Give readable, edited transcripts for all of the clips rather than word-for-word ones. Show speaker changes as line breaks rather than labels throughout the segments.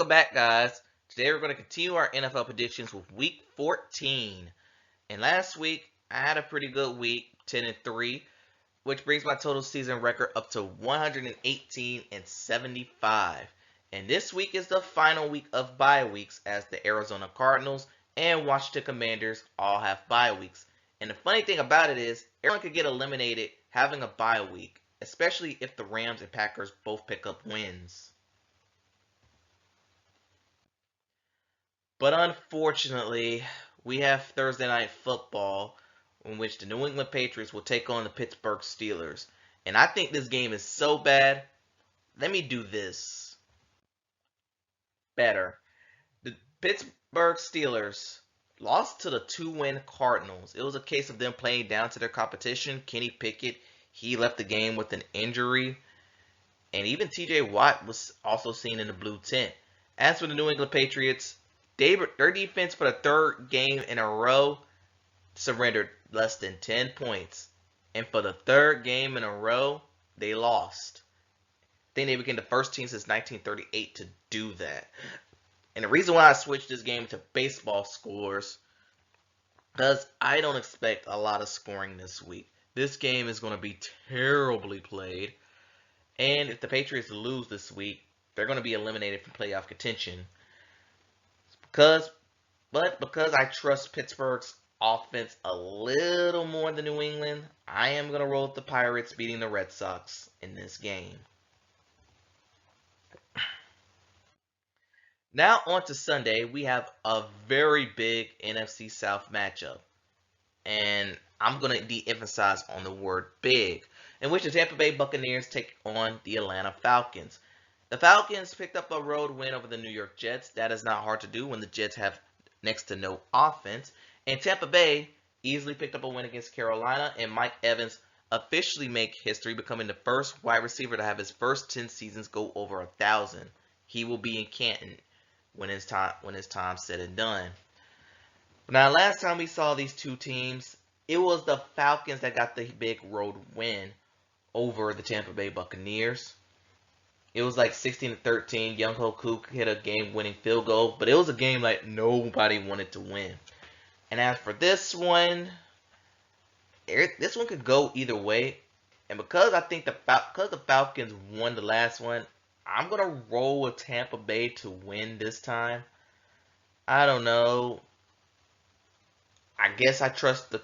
welcome back, guys. Today we're going to continue our NFL predictions with Week 14. And last week, I had a pretty good week, 10-3, which brings my total season record up to 118-75. And this week is the final week of bye weeks, as the Arizona Cardinals and Washington Commanders all have bye weeks. And the funny thing about it is, everyone could get eliminated having a bye week, especially if the Rams and Packers both pick up wins. But unfortunately, we have Thursday Night Football, in which the New England Patriots will take on the Pittsburgh Steelers. And I think this game is so bad. Let me do this better. The Pittsburgh Steelers lost to the 2-win Cardinals. It was a case of them playing down to their competition. Kenny Pickett, he left the game with an injury. And even TJ Watt was also seen in the blue tent. As for the New England Patriots, their defense for the third game in a row surrendered less than 10 points. And for the third game in a row, they lost. I think they became the first team since 1938 to do that. And the reason why I switched this game to baseball scores, because I don't expect a lot of scoring this week. This game is going to be terribly played. And if the Patriots lose this week, they're going to be eliminated from playoff contention. Because I trust Pittsburgh's offense a little more than New England, I am going to roll with the Pirates beating the Red Sox in this game. Now on to Sunday, we have a very big NFC South matchup. And I'm going to de-emphasize on the word big, in which the Tampa Bay Buccaneers take on the Atlanta Falcons. The Falcons picked up a road win over the New York Jets. That is not hard to do when the Jets have next to no offense. And Tampa Bay easily picked up a win against Carolina, and Mike Evans officially make history, becoming the first wide receiver to have his first 10 seasons go over 1,000. He will be in Canton when his time's said and done. Now, last time we saw these two teams, it was the Falcons that got the big road win over the Tampa Bay Buccaneers. It was like 16-13. Young Ho Kook hit a game-winning field goal, but it was a game like nobody wanted to win. And as for this one could go either way. And because I think because the Falcons won the last one, I'm gonna roll with Tampa Bay to win this time. I don't know. I guess I trust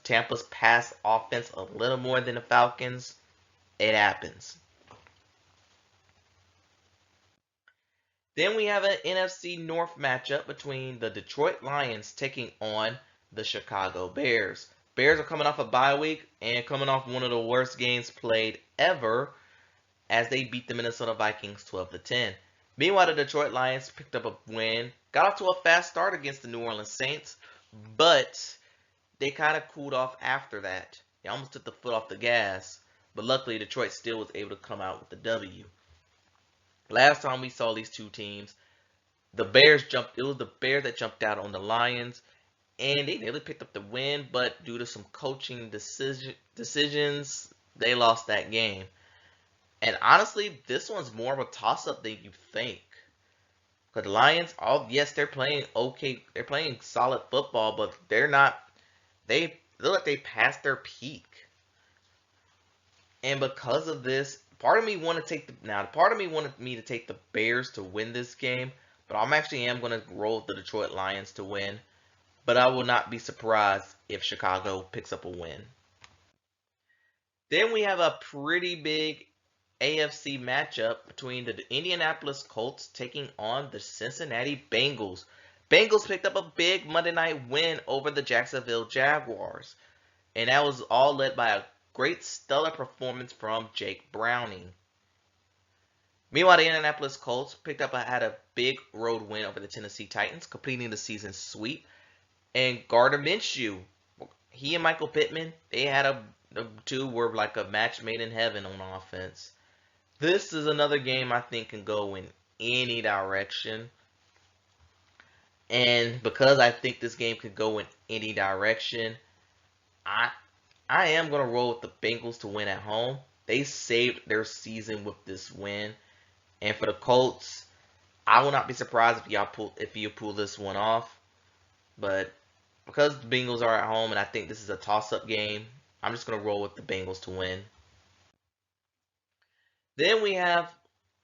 Tampa's pass offense a little more than the Falcons. It happens. Then we have an NFC North matchup between the Detroit Lions taking on the Chicago Bears. Bears are coming off a bye week and coming off one of the worst games played ever, as they beat the Minnesota Vikings 12-10. Meanwhile, the Detroit Lions picked up a win, got off to a fast start against the New Orleans Saints, but they kind of cooled off after that. They almost took the foot off the gas, but luckily Detroit still was able to come out with the W. Last time we saw these two teams, it was the Bears that jumped out on the Lions, and they nearly picked up the win, but due to some coaching decisions, they lost that game. And honestly, this one's more of a toss-up than you think. Because the Lions, yes, they're playing okay, they're playing solid football, but they look like they passed their peak. And because of this, part of me wanted me to take the Bears to win this game, but I am going to roll with the Detroit Lions to win. But I will not be surprised if Chicago picks up a win. Then we have a pretty big AFC matchup between the Indianapolis Colts taking on the Cincinnati Bengals. Bengals picked up a big Monday night win over the Jacksonville Jaguars. And that was all led by a great stellar performance from Jake Browning. Meanwhile, the Indianapolis Colts had a big road win over the Tennessee Titans, completing the season sweep. And Gardner Minshew, he and Michael Pittman, the two were like a match made in heaven on offense. This is another game I think can go in any direction. And because I think this game could go in any direction, I am going to roll with the Bengals to win at home. They saved their season with this win. And for the Colts, I will not be surprised if you pull this one off. But because the Bengals are at home and I think this is a toss-up game, I'm just gonna roll with the Bengals to win. Then we have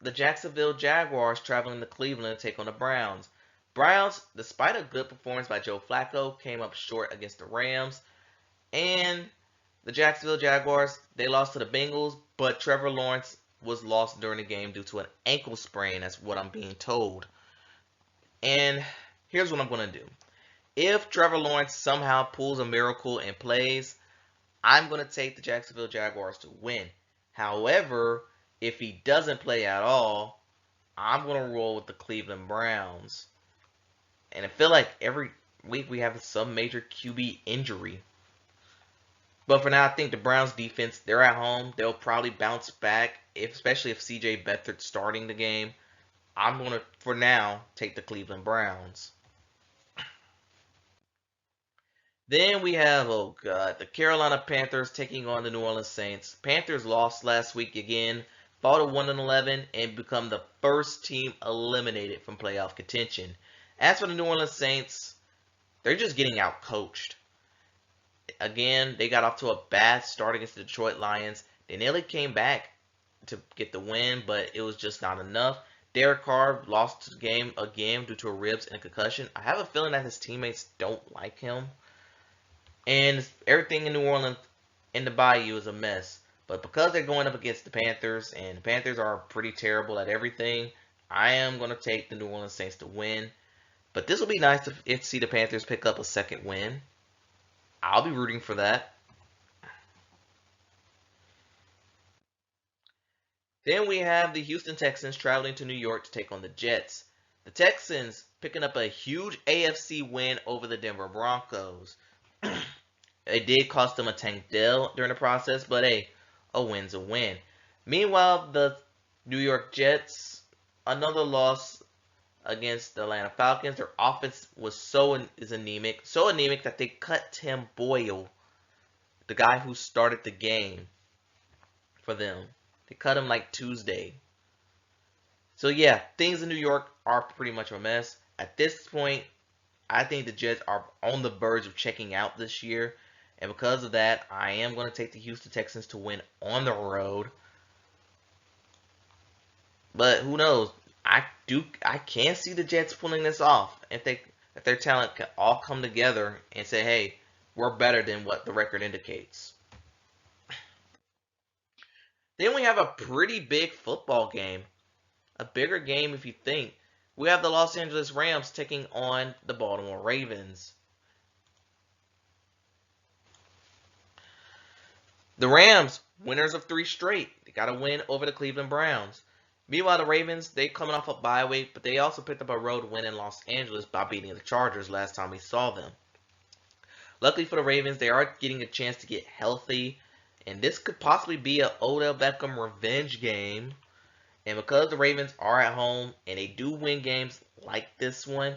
the Jacksonville Jaguars traveling to Cleveland to take on the Browns. Browns, despite a good performance by Joe Flacco, came up short against the Rams. And the Jacksonville Jaguars, they lost to the Bengals, but Trevor Lawrence was lost during the game due to an ankle sprain, that's what I'm being told. And here's what I'm going to do. If Trevor Lawrence somehow pulls a miracle and plays, I'm going to take the Jacksonville Jaguars to win. However, if he doesn't play at all, I'm going to roll with the Cleveland Browns. And I feel like every week we have some major QB injury. But for now, I think the Browns defense, they're at home. They'll probably bounce back, especially if CJ Beathard's starting the game. I'm going to, for now, take the Cleveland Browns. Then we have, oh God, the Carolina Panthers taking on the New Orleans Saints. Panthers lost last week again, fall to 1-11, and become the first team eliminated from playoff contention. As for the New Orleans Saints, they're just getting out-coached. Again, they got off to a bad start against the Detroit Lions. They nearly came back to get the win, but it was just not enough. Derek Carr lost the game again due to a ribs and a concussion. I have a feeling that his teammates don't like him. And everything in New Orleans in the Bayou is a mess. But because they're going up against the Panthers, and the Panthers are pretty terrible at everything, I am going to take the New Orleans Saints to win. But this will be nice to see the Panthers pick up a second win. I'll be rooting for that. Then we have the Houston Texans traveling to New York to take on the Jets. The Texans picking up a huge AFC win over the Denver Broncos. It did cost them a Tank Dell during the process, but hey, a win's a win. Meanwhile, the New York Jets, another loss against the Atlanta Falcons. Their offense was so anemic that they cut Tim Boyle, the guy who started the game for them. They cut him like Tuesday. So yeah, things in New York are pretty much a mess. At this point, I think the Jets are on the verge of checking out this year. And because of that, I am going to take the Houston Texans to win on the road. But who knows? I can see the Jets pulling this off if their talent can all come together and say, hey, we're better than what the record indicates. Then we have a pretty big football game. A bigger game if you think. We have the Los Angeles Rams taking on the Baltimore Ravens. The Rams, winners of 3 straight. They got a win over the Cleveland Browns. Meanwhile, the Ravens, they coming off a bye week, but they also picked up a road win in Los Angeles by beating the Chargers last time we saw them. Luckily for the Ravens, they are getting a chance to get healthy, and this could possibly be an Odell Beckham revenge game. And because the Ravens are at home and they do win games like this one,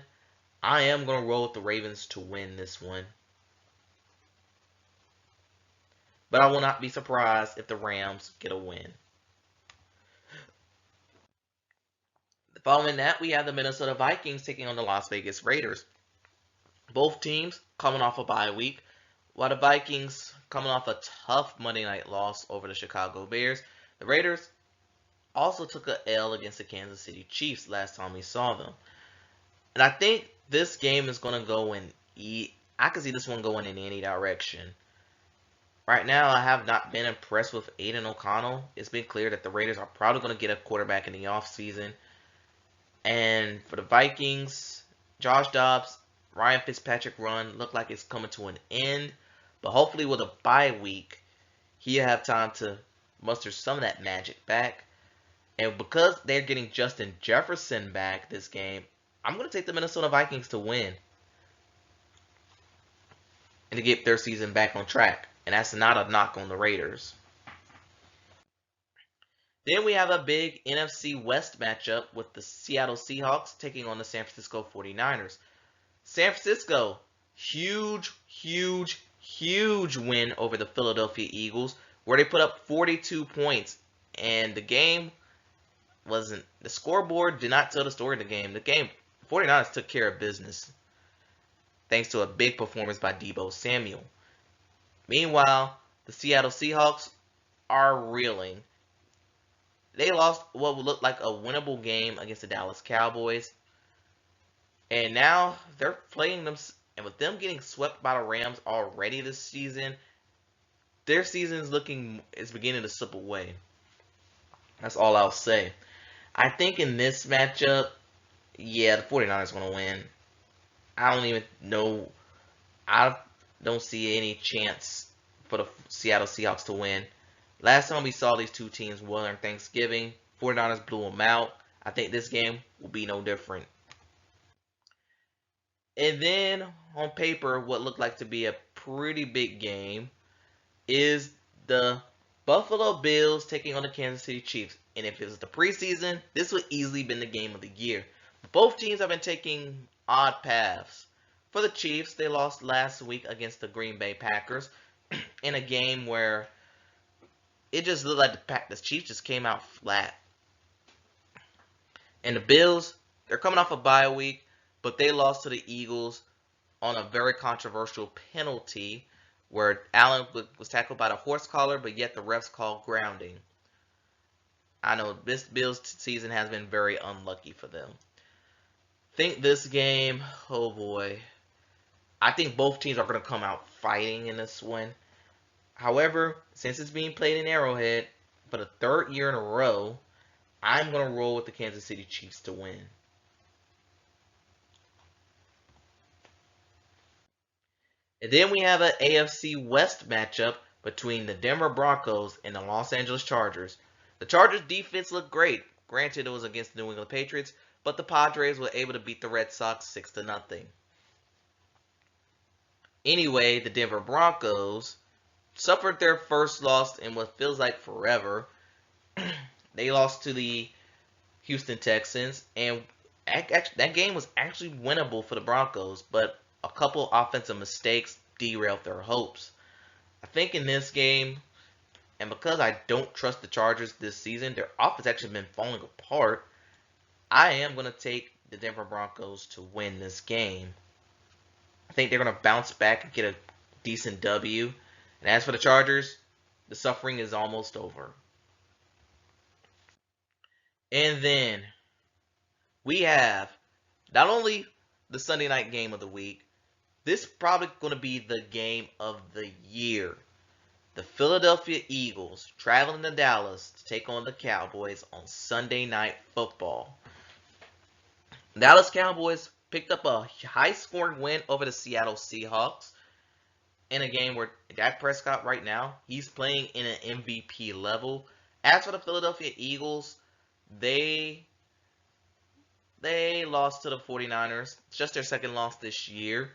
I am going to roll with the Ravens to win this one. But I will not be surprised if the Rams get a win. Following that, we have the Minnesota Vikings taking on the Las Vegas Raiders. Both teams coming off a bye week, while the Vikings coming off a tough Monday night loss over the Chicago Bears. The Raiders also took a L against the Kansas City Chiefs last time we saw them. And I think this game is going to go I can see this one going in any direction. Right now, I have not been impressed with Aiden O'Connell. It's been clear that the Raiders are probably going to get a quarterback in the offseason. And for the Vikings, Josh Dobbs, Ryan Fitzpatrick run look like it's coming to an end. But hopefully with a bye week, he'll have time to muster some of that magic back. And because they're getting Justin Jefferson back this game, I'm going to take the Minnesota Vikings to win. And to get their season back on track. And that's not a knock on the Raiders. Then we have a big NFC West matchup with the Seattle Seahawks taking on the San Francisco 49ers. San Francisco, huge win over the Philadelphia Eagles, where they put up 42 points. And the game wasn't, the scoreboard did not tell the story of the game. The game, 49ers took care of business thanks to a big performance by Deebo Samuel. Meanwhile, the Seattle Seahawks are reeling. They lost what would look like a winnable game against the Dallas Cowboys. And now they're playing them, and with them getting swept by the Rams already this season, their season is beginning to slip away. That's all I'll say. I think in this matchup, yeah, the 49ers going to win. I don't even know. I don't see any chance for the Seattle Seahawks to win. Last time we saw these two teams won on Thanksgiving, 49ers blew them out. I think this game will be no different. And then on paper, what looked like to be a pretty big game is the Buffalo Bills taking on the Kansas City Chiefs. And if it was the preseason, this would easily been the game of the year. Both teams have been taking odd paths. For the Chiefs, they lost last week against the Green Bay Packers in a game where it just looked like the Chiefs just came out flat. And the Bills, they're coming off a bye week, but they lost to the Eagles on a very controversial penalty where Allen was tackled by the horse collar, but yet the refs called grounding. I know this Bills season has been very unlucky for them. Think this game, oh boy. I think both teams are going to come out fighting in this one. However, since it's being played in Arrowhead for the third year in a row, I'm going to roll with the Kansas City Chiefs to win. And then we have an AFC West matchup between the Denver Broncos and the Los Angeles Chargers. The Chargers defense looked great. Granted, it was against the New England Patriots, but the Padres were able to beat the Red Sox 6-0. Anyway, the Denver Broncos suffered their first loss in what feels like forever. They lost to the Houston Texans, and that game was actually winnable for the Broncos, but a couple offensive mistakes derailed their hopes. I think in this game, and because I don't trust the Chargers this season, their offense actually been falling apart, I am going to take the Denver Broncos to win this game. I think they're going to bounce back and get a decent W. And as for the Chargers, the suffering is almost over. And then we have not only the Sunday night game of the week, this is probably going to be the game of the year. The Philadelphia Eagles traveling to Dallas to take on the Cowboys on Sunday Night Football. Dallas Cowboys picked up a high-scoring win over the Seattle Seahawks in a game where Dak Prescott right now, he's playing in an MVP level. As for the Philadelphia Eagles, they lost to the 49ers. It's just their second loss this year,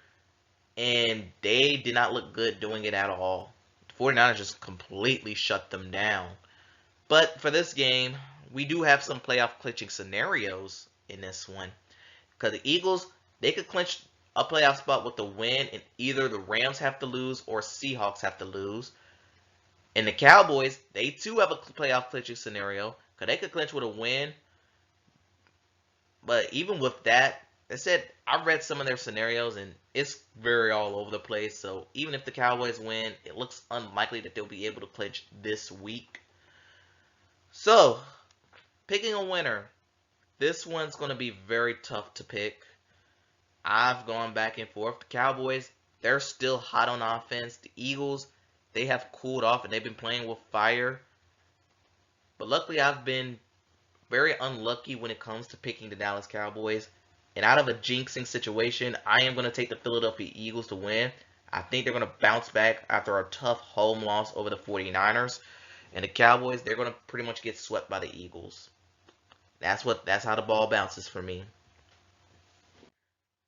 and they did not look good doing it at all. The 49ers just completely shut them down. But for this game, we do have some playoff clinching scenarios in this one. Because the Eagles, they could clinch a playoff spot with the win, and either the Rams have to lose or Seahawks have to lose. And the Cowboys, they too have a playoff clinching scenario, because they could clinch with a win. But even with that, I said I read some of their scenarios, and it's very all over the place. So even if the Cowboys win, it looks unlikely that they'll be able to clinch this week. So, picking a winner. This one's going to be very tough to pick. I've gone back and forth. The Cowboys, they're still hot on offense. The Eagles, they have cooled off and they've been playing with fire. But luckily, I've been very unlucky when it comes to picking the Dallas Cowboys. And out of a jinxing situation, I am going to take the Philadelphia Eagles to win. I think they're going to bounce back after a tough home loss over the 49ers. And the Cowboys, they're going to pretty much get swept by the Eagles. That's how the ball bounces for me.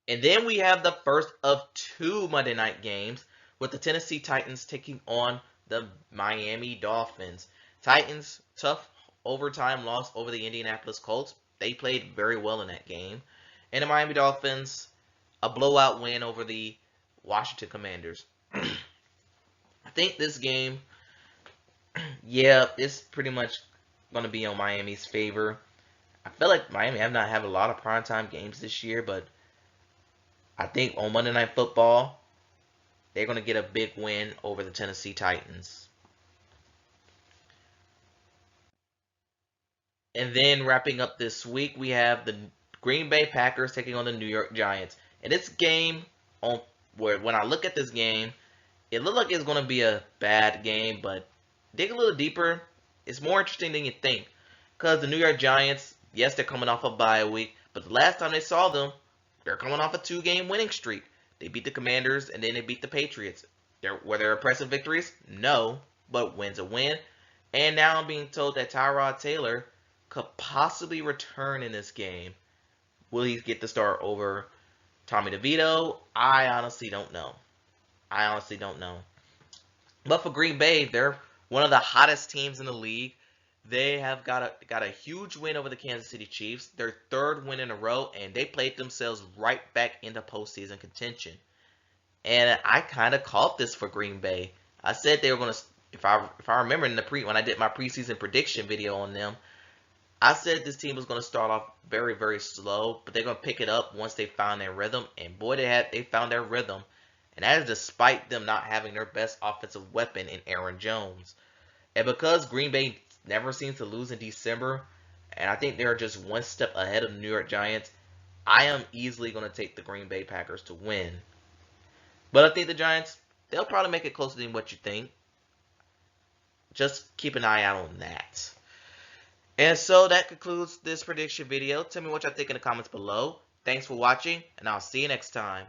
And then we have the first of two Monday night games with the Tennessee Titans taking on the Miami Dolphins. Titans, tough overtime loss over the Indianapolis Colts. They played very well in that game. And the Miami Dolphins, a blowout win over the Washington Commanders. I think this game, yeah, it's pretty much going to be on Miami's favor. I feel like Miami have not have a lot of primetime games this year, but I think on Monday Night Football, they're going to get a big win over the Tennessee Titans. And then wrapping up this week, we have the Green Bay Packers taking on the New York Giants. And this game, on where when I look at this game, it looked like it's going to be a bad game, but dig a little deeper, it's more interesting than you think. Because the New York Giants, yes, they're coming off a bye week, but the last time they saw them, they're coming off a 2-game winning streak. They beat the Commanders and then they beat the Patriots. Were there impressive victories? No, but win's a win. And now I'm being told that Tyrod Taylor could possibly return in this game. Will he get the start over Tommy DeVito? I honestly don't know. I honestly don't know. But for Green Bay, they're one of the hottest teams in the league. They have got a huge win over the Kansas City Chiefs, their third win in a row, and they played themselves right back into postseason contention. And I kind of called this for Green Bay. I said they were going to, if I remember in the when I did my preseason prediction video on them, I said this team was going to start off very, very slow, but they're going to pick it up once they found their rhythm. And boy, they found their rhythm. And that is despite them not having their best offensive weapon in Aaron Jones. And because Green Bay never seems to lose in December, and I think they're just one step ahead of the New York Giants, I am easily going to take the Green Bay Packers to win. But I think the Giants, they'll probably make it closer than what you think. Just keep an eye out on that. And so that concludes this prediction video. Tell me what y'all think in the comments below. Thanks for watching, and I'll see you next time.